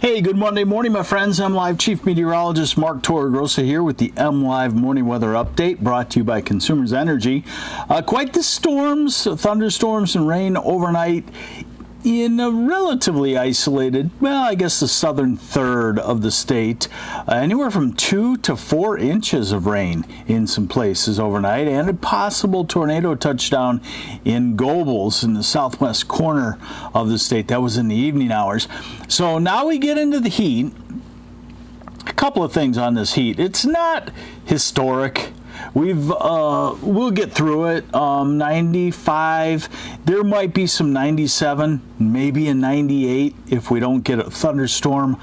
Hey, good Monday morning, my friends. MLive Chief Meteorologist Mark Torregrossa here with the MLive Morning Weather Update brought to you by Consumers Energy. Quite the storms, thunderstorms, and rain overnight in a relatively isolated, well, I guess the southern third of the state. Anywhere from 2 to 4 inches of rain in some places overnight, and a possible tornado touchdown in Gobles in the southwest corner of the state. That was in the evening hours. So now we get into the heat. A couple of things on this heat. It's not historic. We'll get through it. 95. There might be some 97, maybe a 98 if we don't get a thunderstorm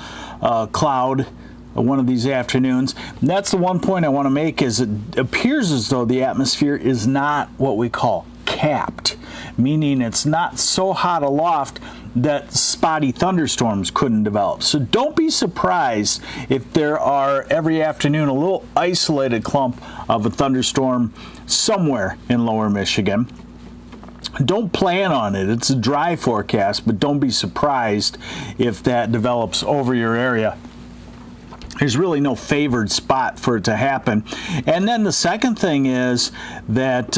cloud one of these afternoons. And that's the one point I want to make, is it appears as though the atmosphere is not what we call capped, meaning it's not so hot aloft that spotty thunderstorms couldn't develop. So don't be surprised if there are every afternoon a little isolated clump of a thunderstorm somewhere in lower Michigan. Don't plan on it. It's a dry forecast, but don't be surprised if that develops over your area. There's really no favored spot for it to happen. And then the second thing is that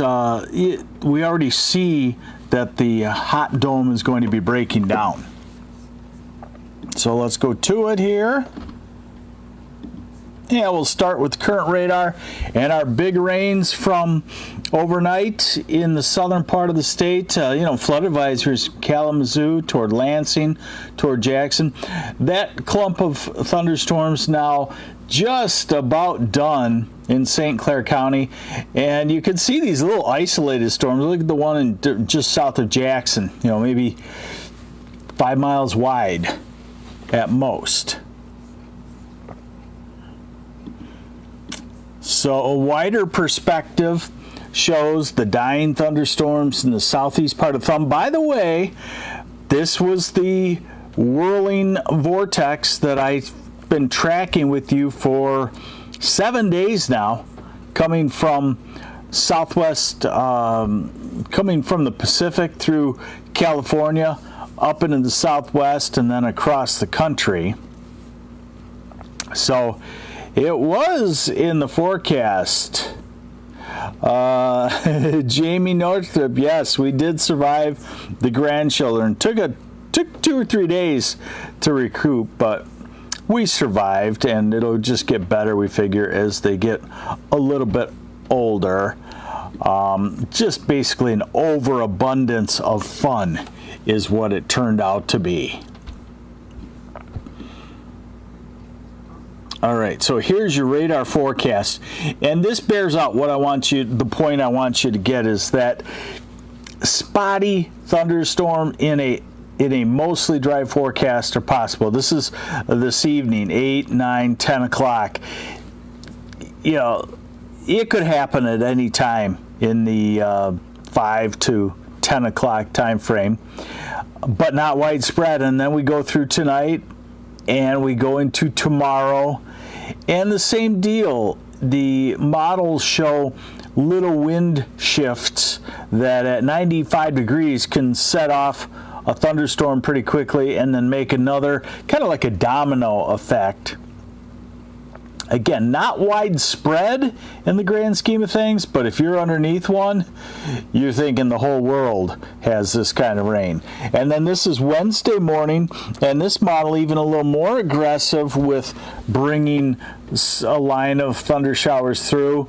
we already see that the hot dome is going to be breaking down. So let's go to it here. Yeah, we'll start with current radar and our big rains from overnight in the southern part of the state. Flood advisories, Kalamazoo toward Lansing, toward Jackson. That clump of thunderstorms now just about done in St. Clair County, and you can see these little isolated storms. Look at the one in just south of Jackson, maybe 5 miles wide at most. So a wider perspective shows the dying thunderstorms in the southeast part of Thumb. By the way, this was the whirling vortex that I've been tracking with you for 7 days now, coming from southwest, coming from the Pacific through California, up into the southwest, and then across the country. So it was in the forecast. Jamie Northrop, yes, we did survive the grandchildren. Took 2 or 3 days to recoup, but we survived, and it'll just get better, we figure, as they get a little bit older. Just basically an overabundance of fun is what it turned out to be. All right, so here's your radar forecast, and this bears out what I want you, the point I want you to get is that spotty thunderstorm in a mostly dry forecast are possible. This is this evening, 8, 9, 10 o'clock. It could happen at any time in the 5 to 10 o'clock time frame, but not widespread. And then we go through tonight, and we go into tomorrow. And the same deal, the models show little wind shifts that at 95 degrees can set off a thunderstorm pretty quickly and then make another, kind of like a domino effect. Again, not widespread in the grand scheme of things, but if you're underneath one, you're thinking the whole world has this kind of rain. And then this is Wednesday morning, and this model even a little more aggressive with bringing a line of thunder showers through,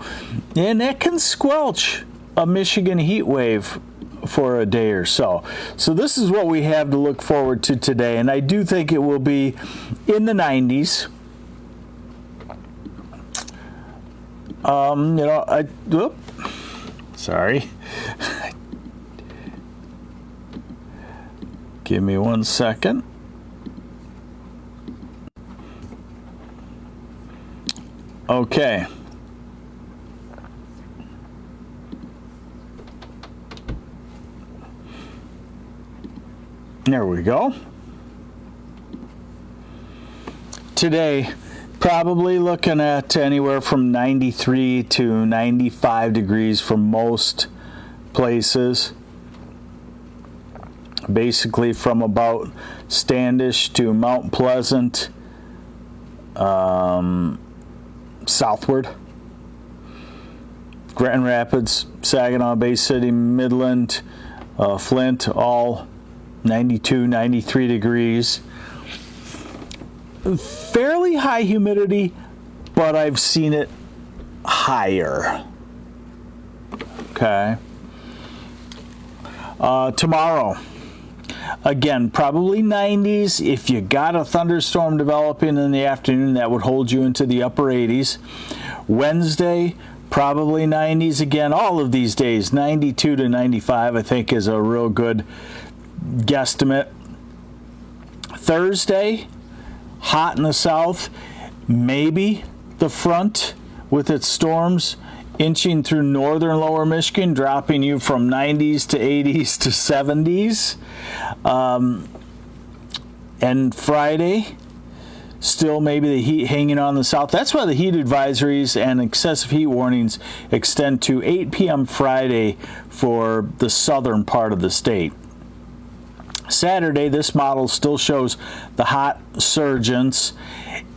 and that can squelch a Michigan heat wave for a day or so. So this is what we have to look forward to today, and I do think it will be in the 90s. Sorry. Give me 1 second. Okay. There we go. Today, probably looking at anywhere from 93 to 95 degrees for most places. basically from about Standish to Mount Pleasant, southward. Grand Rapids, Saginaw, Bay City, Midland, Flint, all 92, 93 degrees. Fairly high humidity, but I've seen it higher. Okay. Tomorrow, again, probably 90s. If you got a thunderstorm developing in the afternoon, that would hold you into the upper 80s. Wednesday, probably 90s again. All of these days, 92 to 95, I think, is a real good guesstimate. Thursday, hot in the south. Maybe the front with its storms inching through northern lower Michigan, dropping you from 90s to 80s to 70s. And Friday, still maybe the heat hanging on the south. That's why the heat advisories and excessive heat warnings extend to 8 p.m. Friday for the southern part of the state. Saturday, this model still shows the hot surgence.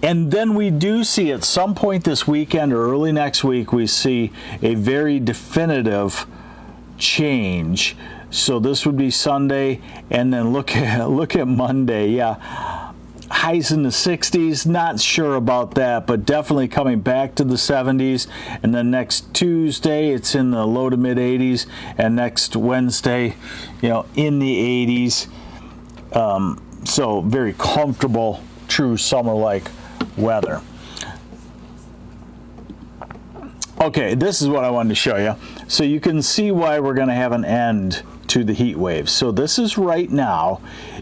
And then we do see at some point this weekend or early next week, we see a very definitive change. So this would be Sunday, and then look at Monday. Yeah, highs in the 60s. Not sure about that, but definitely coming back to the 70s. And then next Tuesday, it's in the low to mid 80s, and next Wednesday, in the 80s. So very comfortable, true summer-like weather. Okay, this is what I wanted to show you. So you can see why we're going to have an end to the heat waves. So this is right now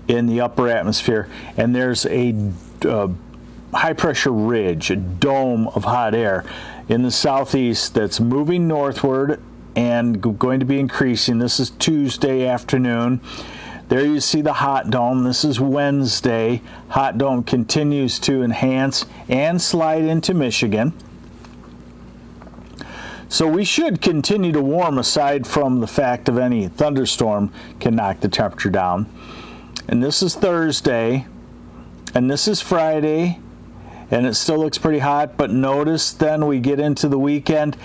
in the upper atmosphere, and there's a high-pressure ridge, a dome of hot air in the southeast that's moving northward and going to be increasing. This is Tuesday afternoon. There you see the hot dome. This is Wednesday. Hot dome continues to enhance and slide into Michigan. So we should continue to warm, aside from the fact of any thunderstorm can knock the temperature down. And this is Thursday, and this is Friday, and it still looks pretty hot. But notice then we get into the weekend,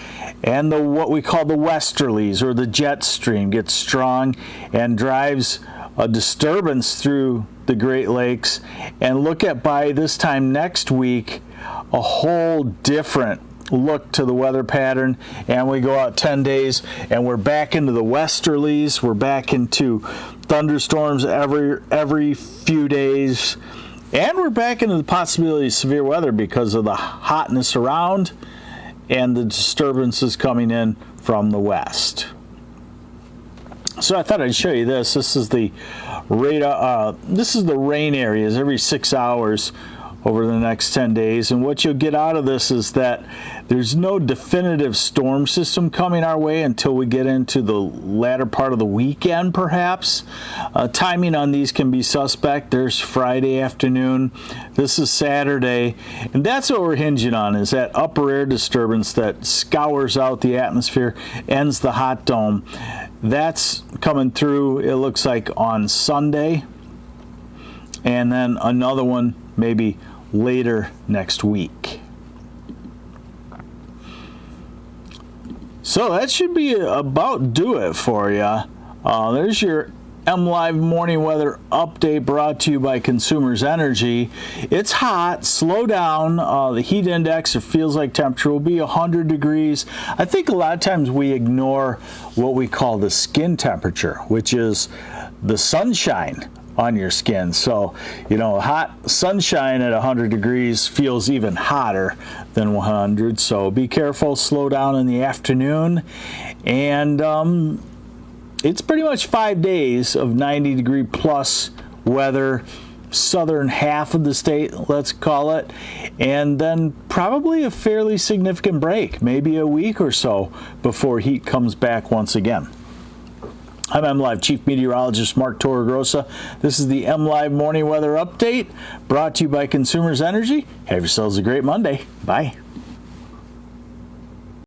and what we call the westerlies, or the jet stream, gets strong and drives a disturbance through the Great Lakes. And look at, by this time next week, a whole different look to the weather pattern. And we go out 10 days and we're back into the westerlies. We're back into thunderstorms every few days, and we're back into the possibility of severe weather because of the hotness around and the disturbances coming in from the west. So I thought I'd show you this. This is the radar. This is the rain areas every 6 hours over the next 10 days. And what you'll get out of this is that there's no definitive storm system coming our way until we get into the latter part of the weekend, perhaps. Timing on these can be suspect. There's Friday afternoon. This is Saturday. And that's what we're hinging on, is that upper air disturbance that scours out the atmosphere, ends the hot dome. That's coming through, it looks like, on Sunday. And then another one maybe later next week. So that should be about do it for you. There's your MLive morning weather update, brought to you by Consumers Energy. It's hot. Slow down. The heat index, it feels like temperature, will be 100 degrees. I think a lot of times we ignore what we call the skin temperature, which is the sunshine on your skin. So, hot sunshine at 100 degrees feels even hotter than 100. So be careful, slow down in the afternoon. And it's pretty much 5 days of 90-degree plus weather, southern half of the state, let's call it. And then probably a fairly significant break, maybe a week or so before heat comes back once again. I'm MLive Chief Meteorologist Mark Torregrossa. This is the MLive Morning Weather Update, brought to you by Consumers Energy. Have yourselves a great Monday. Bye.